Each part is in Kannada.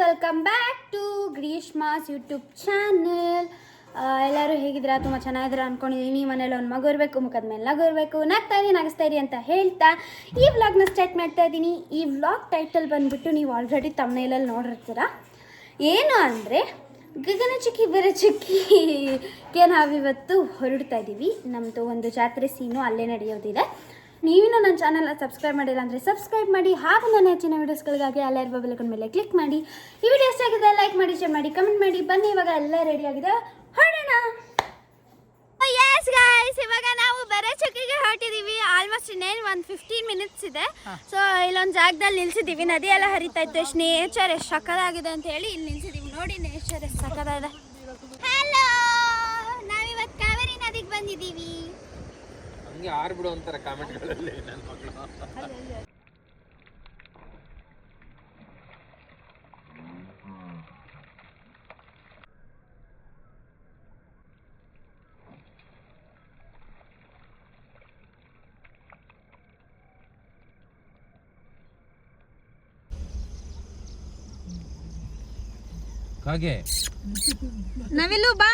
Welcome back to Greeshma's YouTube channel. ಎಲ್ಲರೂ ಹೇಗಿದ್ದೀರಾ? ತುಂಬ ಚೆನ್ನಾಗಿದ್ದೀರಾ ಅಂದ್ಕೊಂಡಿದ್ದೀನಿ. ಮನೇಲಿ ಒಂದು ಮಗು ಇರಬೇಕು, ಮುಖದ ಮೇಲೆ ನಗು ಇರಬೇಕು, ನಗಿಸ್ತಾ ಇರಿ ಅಂತ ಹೇಳ್ತಾ ಈ ವ್ಲಾಗ್ನ ಸ್ಟಾರ್ಟ್ ಮಾಡ್ತಾ ಇದ್ದೀನಿ. ಈ ವ್ಲಾಗ್ ಟೈಟಲ್ ಬಂದುಬಿಟ್ಟು ನೀವು ಆಲ್ರೆಡಿ ತಮ್ಮನೇಲಲ್ಲಿ ನೋಡಿರ್ತೀರ. ಏನು ಅಂದರೆ ಗಗನಚುಕ್ಕಿ ಬೆರಚುಕ್ಕಿಗೆ ನಾವಿವತ್ತು ಹೊರಡ್ತಾ ಇದ್ದೀವಿ. ನಮ್ಮದು ಒಂದು ಜಾತ್ರೆ ಸೀನು ಅಲ್ಲೇ ನಡೆಯೋದಿದೆ. ನೀವಿನ್ನೂ ನನ್ನ ಚಾನಲ್ನ ಸಬ್ಸ್ಕ್ರೈಬ್ ಮಾಡಿಲ್ಲ ಅಂದರೆ ಸಬ್ಸ್ಕ್ರೈಬ್ ಮಾಡಿ, ಹಾಗೂ ನನ್ನ ಹೆಚ್ಚಿನ ವೀಡಿಯೋಸ್ಗಳಿಗಾಗಿ ಎಲ್ಲ ಇರುವ ಬೆಲೈಕನ್ ಮೇಲೆ ಕ್ಲಿಕ್ ಮಾಡಿ. ಈ ವಿಡಿಯೋ ಇಷ್ಟ ಆಗಿದೆ ಲೈಕ್ ಮಾಡಿ, ಶೇರ್ ಮಾಡಿ, ಕಮೆಂಟ್ ಮಾಡಿ. ಬನ್ನಿ, ಇವಾಗ ಎಲ್ಲ ರೆಡಿ ಆಗಿದೆ, ಹೊರಡೋಣ. ಯಸ್ ಗೈಸ್, ಇವಾಗ ನಾವು ಬೆರಚುಕ್ಕಿಗೆ ಹೊರಟಿದ್ದೀವಿ. ಆಲ್ಮೋಸ್ಟ್ ಇನ್ನೇನು ಒಂದು 15 ಮಿನಿಟ್ಸ್ ಇದೆ. ಸೊ ಇಲ್ಲೊಂದು ಜಾಗದಲ್ಲಿ ನಿಲ್ಸಿದ್ದೀವಿ. ನದಿ ಎಲ್ಲ ಹರಿತಾ ಇತ್ತು. ಎಷ್ಟು ನೇಚರ್ ಎಷ್ಟು ಸಕ್ಕದಾಗಿದೆ ಅಂತ ಹೇಳಿ ಇಲ್ಲಿ ನಿಲ್ಸಿದ್ದೀವಿ. ನೋಡಿ ನೇಚರ್ ಎಷ್ಟು ಸಕ್ಕದಾಗಿದೆ. ಹಲೋ, ನಾವಿವತ್ತು ಕಾವೇರಿ ನದಿಗೆ ಬಂದಿದ್ದೀವಿ. ಹಂಗೆ ಆರ್ಬಿಡು ಅಂತಾರೆ ಕಾಮೆಂಟ್ಗಳಲ್ಲಿ ನನ್ನ ಮಕ್ಕಳು. ಹಾಗೆ ನವಿಲು ಬಾ.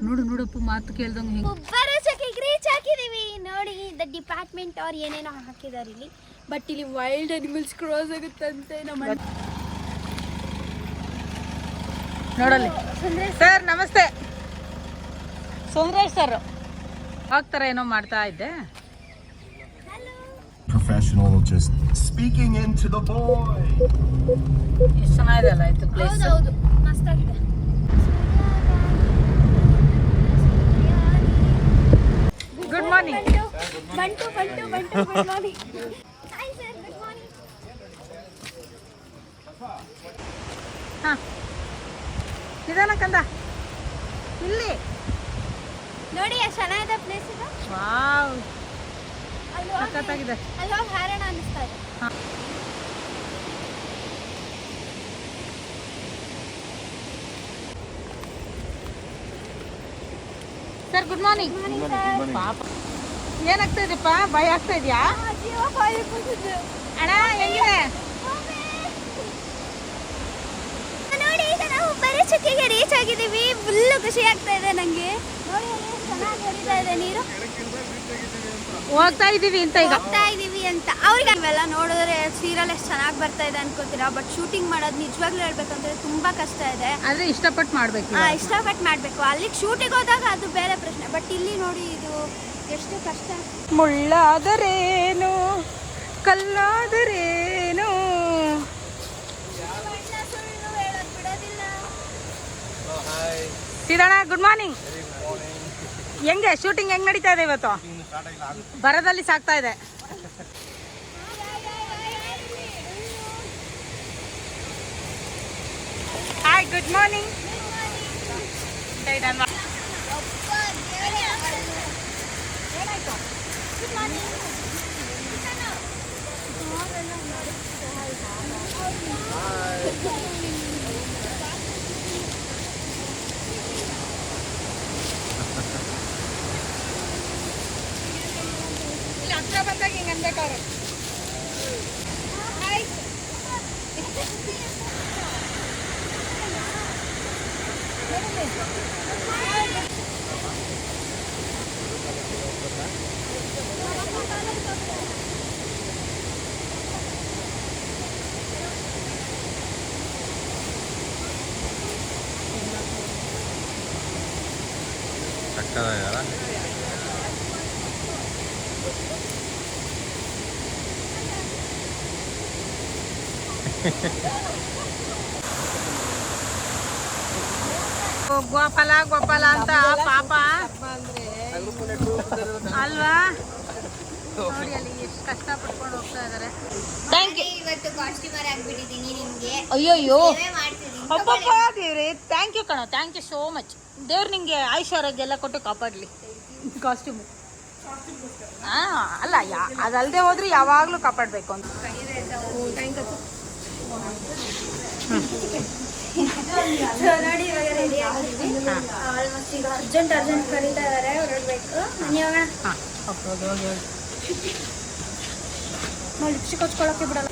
ನೋಡಪ್ಪ ಮಾತು ಕೇಳ್ದಂಗೆ ಬೆರಚುಕ್ಕಿಗೆ ರೀಚ್ ಹಾಕಿದೀವಿ. ನೋಡಿ ದ ಡಿಪಾರ್ಟ್ಮೆಂಟ್ ಅವ್ರು ಏನೇನೋ ಹಾಕಿದ್ದಾರೆ ಇಲ್ಲಿ. ಬಟ್ ಇಲ್ಲಿ ವೈಲ್ಡ್ ಅನಿಮಲ್ಸ್ ಕ್ರಾಸ್ ಆಗುತ್ತಂತೆ. ನಮ್ಮ ನೋಡಲ್ಲಿ ಸರ್ ನಮಸ್ತೆ. ಸುಂದರೇಶ್ ಸರ್ ಹೋಗ್ತಾರೆ, ಏನೋ ಮಾಡ್ತಾ ಇದ್ದೆ. Professional, just speaking into the void. ಎಷ್ಟು ಚೆನ್ನಾಗಿದೆ ಅಲ್ಲ ಇದು ಪ್ಲೇಸ್. ಹೌದು, ಮಸ್ತಾಗಿದೆ. Good morning. ಬಂಟು good morning. Hi sir, good morning. ಹಾಂ ನಿಧಾನ ಕಂದ. ಇಲ್ಲಿ ನೋಡಿ ಎಷ್ಟು ಚೆನ್ನಾಗಿದೆ ಪ್ಲೇಸ್ ಇದು. ವಾವ್, ಸಖತ್ತಾಗಿದೆ. ಅಲ್ಲಿ ಹೋಗಿ ಹಾರೋಣ ಅನ್ನಿಸ್ತಾ ಇದೆ. Sir good morning. ಪಾಪ ಏನಾಗ್ತಾ ಇದೆಯಪ್ಪ? ಭಯ ಆಗ್ತಾ ಇದೆಯಾ? ಅಣ್ಣ ಹೆಂಗಿದೆ? ನೋಡಿ, ಈಗ ನಾವು ಬೆರಚುಕ್ಕಿಗೆ ರೀಚ್ ಆಗಿದ್ದೀವಿ. ಫುಲ್ಲು ಖುಷಿ ಆಗ್ತಾ ಇದೆ ನನಗೆ. ನೋಡಿ ಚೆನ್ನಾಗಿ ಹರಿತಾ ಇದೆ ನೀರು. ಹೋಗ್ತಾ ಇದೀವಿ ಅಂತ ಈಗ ಅವ್ರಿಗೆ ಅವೆಲ್ಲ ನೋಡಿದ್ರೆ ಸೀರಿಯಲ್ ಎಷ್ಟು ಚೆನ್ನಾಗಿ ಬರ್ತಾ ಇದೆ ಅನ್ಕೋತೀರಾ. ಬಟ್ ಶೂಟಿಂಗ್ ಮಾಡೋದು ನಿಜವಾಗ್ಲೂ ಹೇಳ್ಬೇಕಂದ್ರೆ ತುಂಬಾ ಕಷ್ಟ ಇದೆ. ಆದ್ರೆ ಇಷ್ಟಪಟ್ಟು ಮಾಡ್ಬೇಕು. ಇಷ್ಟಪಟ್ಟು ಮಾಡಬೇಕು. ಅಲ್ಲಿಗೆ ಶೂಟಿಂಗ್ ಹೋದಾಗ ಅದು ಬೇರೆ ಪ್ರಶ್ನೆ. ಬಟ್ ಇಲ್ಲಿ ನೋಡಿ ಇದು ಎಷ್ಟು ಕಷ್ಟ. ಮುಳ್ಳಾದರೇನು ಕಲ್ಲಾದರೇನು. ಸಿಡಣ ಗುಡ್ ಮಾರ್ನಿಂಗ್. ಹೆಂಗೆ ಶೂಟಿಂಗ್ ಹೆಂಗ್ ನಡೀತಾ ಇದೆ ಇವತ್ತು? ಬರದಲ್ಲಿ ಸಾಕ್ತಾ ಇದೆ. Hi good morning. ಏನಾಯ್ತು? ಇಲ್ಲಿ ಹತ್ರ ಬಂದಾಗ ಹಿಂಗೆ ಅನ್ಬೇಕಾದ್ರೆ. ಸಕ್ಕದಾಗಲ್ಲ. ಗೋಪಾಲ ಅಂತ ಪಾಪ ಅಲ್ವಾ? ನೋಡಿ ಅಲ್ಲಿ ಎಷ್ಟು ಕಷ್ಟಪಟ್ಕೊಂಡು ಹೋಗ್ತಾ ಇದಾರೆ. ಇವತ್ತು ಕಾಸ್ಟ್ಯೂಮರ್ ಆಗ್ಬಿಟ್ಟಿದ್ದೀನಿ ನಿಮ್ಗೆ. ಅಯ್ಯೋಯ್ಯೋ ಮಾಡ್ತಿದ್ದೀನಿ. ಅಪ್ಪಪ್ಪ ದೇವ್ರೆ, ಥ್ಯಾಂಕ್ ಯು ಕಣೋ, ಥ್ಯಾಂಕ್ ಯು ಸೋ ಮಚ್. ದೇವ್ರು ನಿಂಗೆ ಐಶ್ವರ್ಯ ಎಲ್ಲ ಕೊಟ್ಟು ಕಾಪಾಡಲಿ. ಕಾಸ್ಟ್ಯೂಮು ಅಲ್ಲ, ಅದಲ್ಲದೆ ಹೋದ್ರೆ ಯಾವಾಗಲೂ ಕಾಪಾಡಬೇಕು ಅಂತ. ನೋಡಿ ಇವಾಗ ರೆಡಿ ಆಗಿದ್ದೀವಿ. ಆಲ್ಮೋಸ್ಟ್ ಈಗ ಅರ್ಜೆಂಟ್ ಕರೀತಾ ಇದ್ದಾರೆ, ಹೊರಡಬೇಕು. ಇವಾಗ ಲಿಪ್ಸ್ಟಿಕ್ ಹಚ್ಕೊಳ್ಳೋಕ್ಕೆ ಬಿಡಲ್ಲ.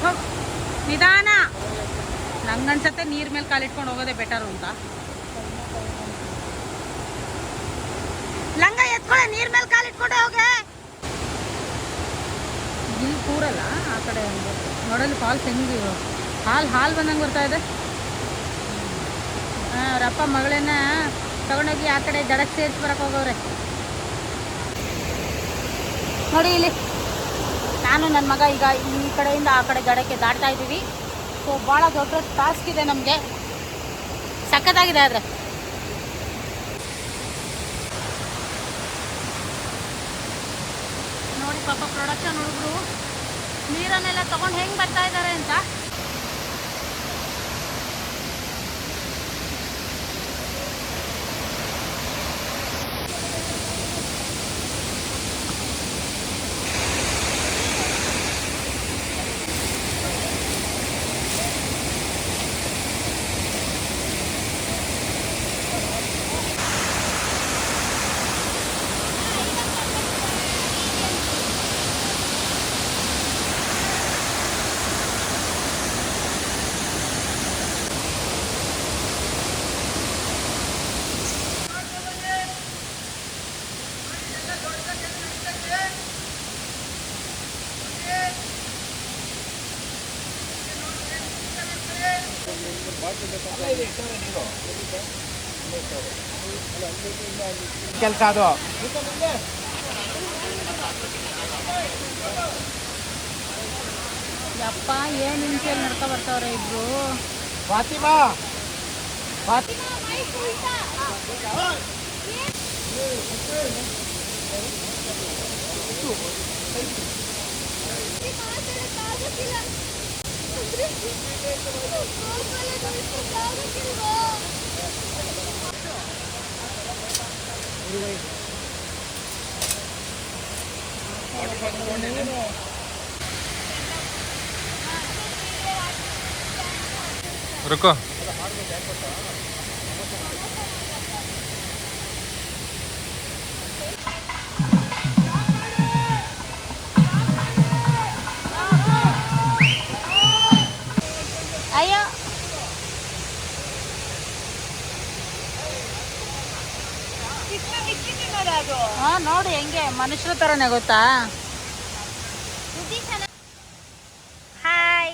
ಹೋಗ್ ನಿಧಾನ. ನಂಗನ್ಸತ್ತೆ ನೀರ್ ಮೇಲೆ ಕಾಲಿಟ್ಕೊಂಡು ಹೋಗೋದೇ ಬೆಟರು ಅಂತ. ಲಂಗ ಎತ್ಕೊಳ್ಳೆ, ನೀರ್ ಮೇಲೆ ಕಾಲಿಟ್ಕೊಂಡೆ ಹೋಗೆ. ಇಲ್ಲಿ ಕೂರಲ್ಲ ಆ ಕಡೆ ನೋಡಲ್ಲಿ ಫಾಲ್ಸ್ ಹೆಂಗೆ ಹಾಲ್ ಬಂದಂಗೆ ಬರ್ತಾ ಇದೆ. ಅವರಪ್ಪ ಮಗಳನ್ನ ತಗೊಂಡೋಗಿ ಆ ಕಡೆ ದಡಕ್ಕೆ ಸೇರಿಸಿ ಬರಕ್ಕೆ ಹೋಗವ್ರೆ ನೋಡಿ. ಇಲ್ಲಿ ನಾನು ನನ್ನ ಮಗ ಈಗ ಈ ಕಡೆಯಿಂದ ಆ ಕಡೆ ದಡಕ್ಕೆ ದಾಟ್ತಾ ಇದ್ದೀವಿ. ಸೊ ಭಾಳ ದೊಡ್ಡ ಟಾಸ್ಕ್ ಇದೆ ನಮಗೆ, ಸಖತ್ತಾಗಿದೆ. ಆದರೆ ನೋಡಿ ಪಾಪ ಪ್ರೊಡಕ್ಷನ್ ಹುಡುಗರು ನೀರನ್ನೆಲ್ಲ ತಗೊಂಡು ಹೆಂಗೆ ಬರ್ತಾ ಇದ್ದಾರೆ ಅಂತ. ಕೆಲಸ ಅದು. ಯಪ್ಪ ಏನು ಹಿಂಸೆಯಲ್ಲಿ ನಡ್ಕೊ ಬರ್ತಾವ್ರೆ ಇಬ್ರು. ಫಾತಿಮಾ रुको. ಅಯ್ಯೋ ಹಾಂ ನೋಡಿ ಹೆಂಗೆ ಮನುಷ್ಯರ ಥರನೇ ಗೊತ್ತಾ. ಹಾಯ್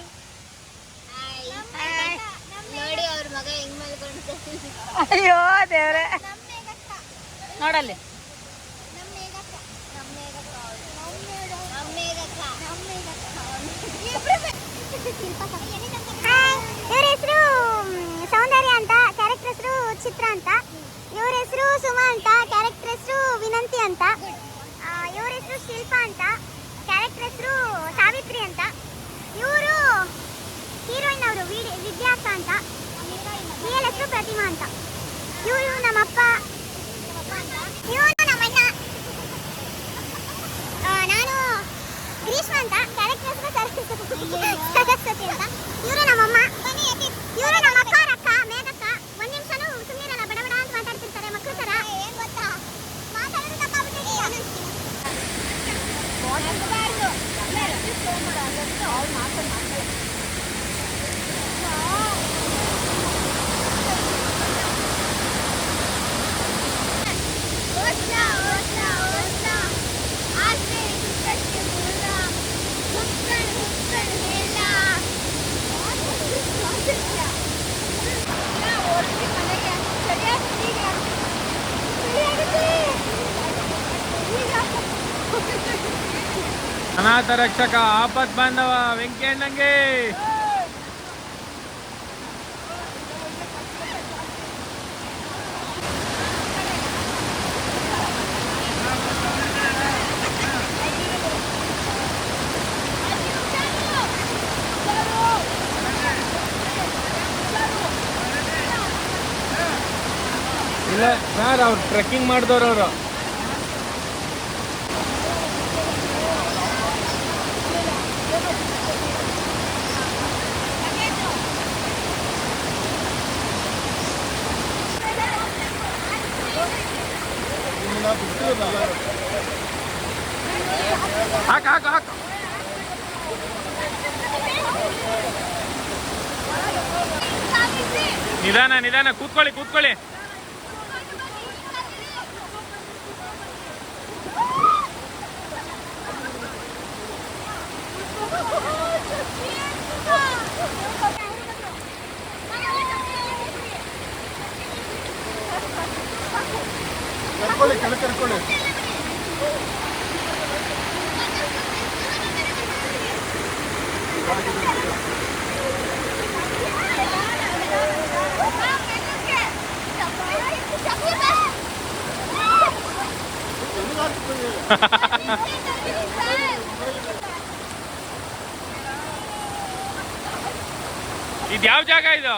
ನೋಡಿ ಅವ್ರ ಮಗ ಹೆಂಗ್ ಮಲ್ಕೊಂಡು. ಅಯ್ಯೋ ದೇವ್ರೆ ನೋಡಲ್ಲಿ. ಇವ್ರ ಹೆಸರು ಸೌಂದರ್ಯ ಅಂತ, ಕ್ಯಾರೆಕ್ಟರ್ ಹೆಸರು ಚಿತ್ರ ಅಂತ. ಇವ್ರ ಹೆಸರು ಸುಮಾ ಅಂತ, ಕ್ಯಾರೆಕ್ಟರ್ ಹೆಸರು ವಿನಂತಿ ಅಂತ. ಇವ್ರ ಹೆಸರು ಶಿಲ್ಪಾ ಅಂತ, ಕ್ಯಾರೆಕ್ಟರ್ ಹೆಸರು ಸಾವಿತ್ರಿ ಅಂತ. ಇವರು ಹೀರೋಯಿನ್ ಅವರು ವಿದ್ಯಾಸ ಅಂತ, ರಿಯಲ್ ಹೆಸರು ಪ್ರತಿಮಾ ಅಂತ. ಇವರು ನಮ್ಮಪ್ಪ, ಇವರು ನಮ್ಮಣ್ಣ. ನಾನು ಗ್ರೀಷ್ಮ ಅಂತ, ಕ್ಯಾರೆಕ್ಟರ್ ಹೆಸರು ಸರಸ್ವತಿ ಅಂತ. ಇವರು ನಮ್ಮಮ್ಮ, ಇವರು ನಮ್ಮ ಅಕ್ಕ ರಕ್ಕ ಮೇಘಕ್ಕ. ಒಂದ್ ನಿಮಿಷನೂ ಸುಮ್ಮನಿರಲ್ಲ, ಬಡ ಬಡ ಅಂತ ಮಾತಾಡ್ತಿರ್ತಾರೆ ಮಕ್ಕಳು ತರ. ಏನ್ ಗೊತ್ತಾ, ಮಾತಾಡೋದು ತಪ್ಪಾಗ್ಬಿಟ್ಟಿದೆ. ಅನಾಥ ರಕ್ಷಕ ಆಪತ್ ಬಾಂಧವ ವೆಂಕಣ್ಣಂಗೆ. ಇಲ್ಲ ಸರ್, ಅವ್ರು ಟ್ರೆಕ್ಕಿಂಗ್ ಮಾಡಿದವ್ರು ಅವರು. ಹಾಕು ಹಾಕು ಹಾಕು. ನಿಧಾನ ನಿಧಾನ, ಕೂತ್ಕೊಳ್ಳಿ ಕೂತ್ಕೊಳ್ಳಿ. ಕರ್ಕೊಳ್ಳಿ, ಕೆಳಗೆ ಕರ್ಕೊಳ್ಳಿ. ಇದ್ಯಾವ ಜಾಗ ಇದು?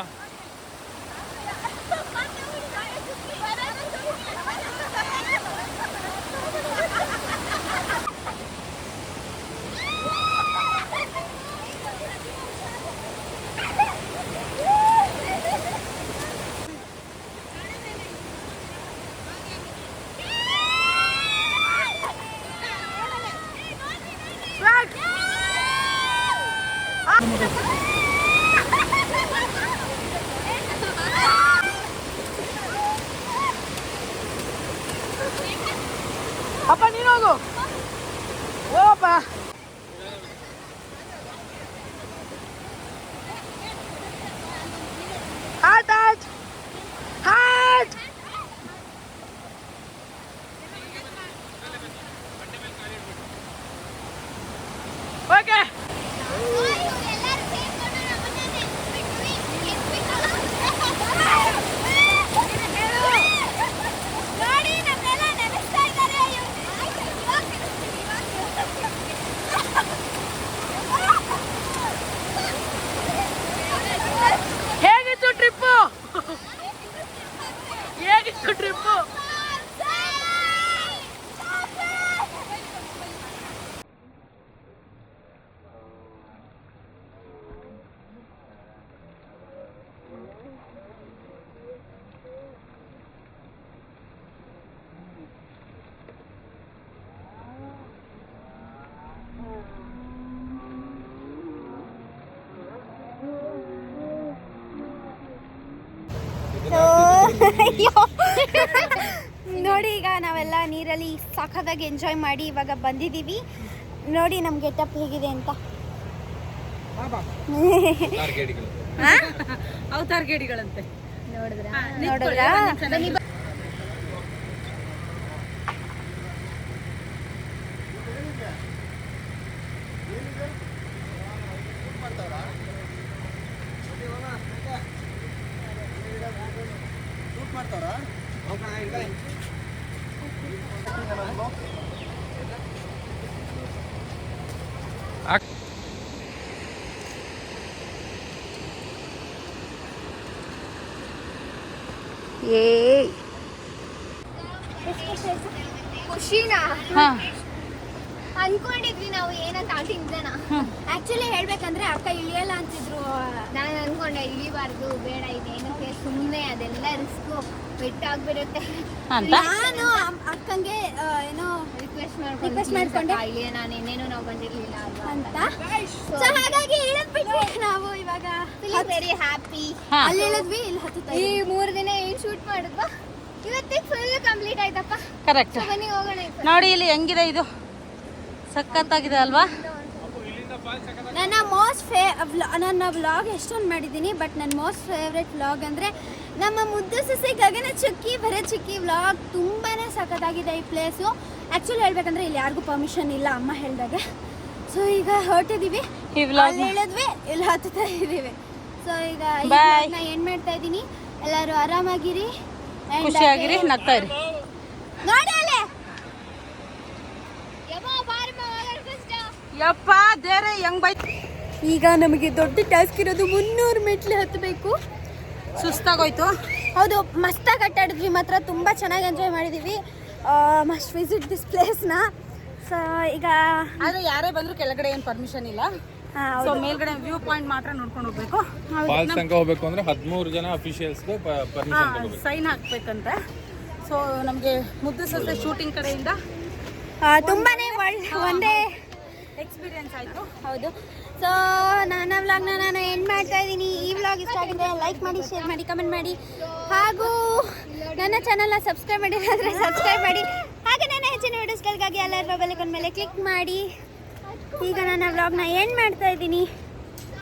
ಅಪ್ಪ ನೀನು ಹೋಗು. ಓಪ್ಪ ಹಾಟ್ ಹಾಟ್ ಹಾಟ್. ಓಕೆ ಹೇಗಿತ್ತು ಟ್ರಿಪ್ಪು? ಹೇಗಿತ್ತು ಟ್ರಿಪ್ಪು? ನೋಡಿ ಈಗ ನಾವೆಲ್ಲ ನೀರಲ್ಲಿ ಸಖತ್ತಾಗಿ ಎಂಜಾಯ್ ಮಾಡಿ ಇವಾಗ ಬಂದಿದ್ದೀವಿ. ನೋಡಿ ನಮ್ಮ ಗೆಟಪ್ ಹೇಗಿದೆ ಅಂತ. ಅವತಾರ ಗೇಡಿಗಳಂತೆ. ನೋಡಿದ್ರಾ? ಖುಷಿನಾ? ಅನ್ಕೊಂಡಿದ್ವಿ ನಾವು ಏನಂತ ಆಟಿಂಗ್ ಜನ. ಆಕ್ಚುಲಿ ಹೇಳ್ಬೇಕಂದ್ರೆ ಅಕ್ಕ ಇಳಿಯಲ್ಲ ಅಂತಿದ್ರು. ನಾನು ಅನ್ಕೊಂಡೆ ಇಳಿಬಾರ್ದು, ಬೇಡ ಇದೇನಕ್ಕೆ ಸುಮ್ಮನೆ ಅದೆಲ್ಲ ರಿಸ್ಕು, ಬೆಟ್ಟಾಗ್ಬಿರುತ್ತೆ ಅಂತ ನಾನು ಅಕ್ಕಂಗೆ ಏನೋ ರಿಕ್ವೆಸ್ಟ್ ಮಾಡ್ಕೊಂಡೆ. ಇಳಿಯ ನಾನು ಇನ್ನೇನು ನಾವು ಬಂದಿರ್ಲಿಲ್ಲ ಅಂತ. ಸೊ ಹಾಗಾಗಿ ಇಳಿದ್ಬಿಟ್ವಿ ನಾವು. ಇವಾಗ ವೆರಿ ಹ್ಯಾಪಿ. ಅಲ್ಲಿ ಇಳಿದ್ವಿ, ಇಲ್ಲಿ ಹತ್ತುತ್ತಾ ಈ 3 ದಿನ ಏನ್ ಶೂಟ್ ಮಾಡಿದ್ವಾ, ಇವತ್ತಿಗೆ ಫುಲ್ ಕಂಪ್ಲೀಟ್ ಆಯ್ತಪ್ಪ. ಕರೆಕ್ಟ್. ಬನ್ನಿ ಹೋಗೋಣ. ನೋಡಿ ಇಲ್ಲಿ ಹೆಂಗಿದೆ ಇದು, ಸಖತ್ತಾಗಿದೆ ಅಲ್ವಾ? ನನ್ನ ವ್ಲಾಗ್ ಎಷ್ಟೊಂದು ಮಾಡಿದ್ದೀನಿ, ಬಟ್ ನನ್ನ ಮೋಸ್ಟ್ ಫೇವ್ರೆಟ್ ವ್ಲಾಗ್ ಅಂದರೆ ನಮ್ಮ ಮುದ್ದು ಸಸಿ ಗಗನ ಚುಕ್ಕಿ ಭರತ್ ಚುಕ್ಕಿ ವ್ಲಾಗ್. ತುಂಬಾ ಸಖತ್ತಾಗಿದೆ ಈ ಪ್ಲೇಸು. ಆ್ಯಕ್ಚುಲಿ ಹೇಳ್ಬೇಕಂದ್ರೆ ಇಲ್ಲಿ ಯಾರಿಗೂ ಪರ್ಮಿಷನ್ ಇಲ್ಲ ಅಮ್ಮ ಹೇಳಿದಾಗೆ. ಸೊ ಈಗ ಹೊರಟಿದ್ದೀವಿ, ಹೇಳಿದ್ವಿ, ಇಲ್ಲಿ ಹತ್ತುತ್ತಾ ಇದ್ದೀವಿ. ಸೊ ಈಗ ನಾನು ಏನು ಮಾಡ್ತಾ ಇದ್ದೀನಿ, ಎಲ್ಲರೂ ಆರಾಮಾಗಿರಿ, ಖುಷಿಯಾಗಿರಿ, ನಗ್ತಾ ಇರಿ. ನೋಡಿ ಅಲ್ಲೇ ಯಪ್ಪ ದೇರೆ ಹೆಂಗ್ ಬೈ. ಈಗ ನಮಗೆ ದೊಡ್ಡ ಟಾಸ್ಕ್ ಇರೋದು 300 ಮೆಟ್ಲು ಹತ್ತಬೇಕು. ಸುಸ್ತಾಗೋಯ್ತು. ಹೌದು, ಮಸ್ತಾಗಿ ಆಟಾಡಿದ್ವಿ ಮಾತ್ರ, ತುಂಬ ಚೆನ್ನಾಗಿ ಎಂಜಾಯ್ ಮಾಡಿದ್ದೀವಿ. ಮಸ್ಟ್ ವಿಸಿಟ್ ದಿಸ್ ಪ್ಲೇಸ್ನ. ಸೊ ಈಗ ಆದರೆ ಯಾರೇ ಬಂದರೂ ಕೆಳಗಡೆ ಏನು ಪರ್ಮಿಷನ್ ಇಲ್ಲ. ಸೊ ಮೇಲ್ಗಡೆ ವ್ಯೂ ಪಾಯಿಂಟ್ ಮಾತ್ರ ನೋಡ್ಕೊಂಡು ಹೋಗ್ಬೇಕು. ಫಾಲ್ಸ್ ತನಕ ಹೋಗ್ಬೇಕು ಅಂದ್ರೆ 13 ಜನ ಅಫಿಷಿಯಲ್ಸ್ಗೆ ಪರ್ಮಿಷನ್ ತಗೋಬೇಕು, ಸೈನ್ ಹಾಕ್ಬೇಕಂತೆ. ಸೊ ನಮಗೆ ಮುದ್ದು ಸೊಸೆ ಶೂಟಿಂಗ್ ಕಡೆಯಿಂದ ತುಂಬಾನೇ ಒಂದೇ ಎಕ್ಸ್ಪೀರಿಯನ್ಸ್ ಆಯಿತು. ಹೌದು. ಸೊ ನನ್ನ ವ್ಲಾಗ್ನ ನಾನು ಎಂಡ್ ಮಾಡ್ತಾ ಇದ್ದೀನಿ. ಈ ವ್ಲಾಗ್ ವ್ಲಾಗ್ ಇಷ್ಟ ಆಗಿದ್ರೆ ಲೈಕ್ ಮಾಡಿ, ಶೇರ್ ಮಾಡಿ, ಕಮೆಂಟ್ ಮಾಡಿ, ಹಾಗೂ ನನ್ನ ಚಾನಲ್ನ ಸಬ್ಸ್ಕ್ರೈಬ್ ಮಾಡಿದ್ರೆ ಸಬ್ಸ್ಕ್ರೈಬ್ ಮಾಡಿ. ಹಾಗೆ ನನ್ನ ಹೆಚ್ಚಿನ ವೀಡಿಯೋಸ್ಗಳಿಗಾಗಿ ಎಲ್ಲರ ಬೆಲ್ ಐಕಾನ್ ಮೇಲೆ ಕ್ಲಿಕ್ ಮಾಡಿ. ಈಗ ನನ್ನ ವ್ಲಾಗ್ನ ಎಂಡ್ ಮಾಡ್ತಾ ಇದ್ದೀನಿ.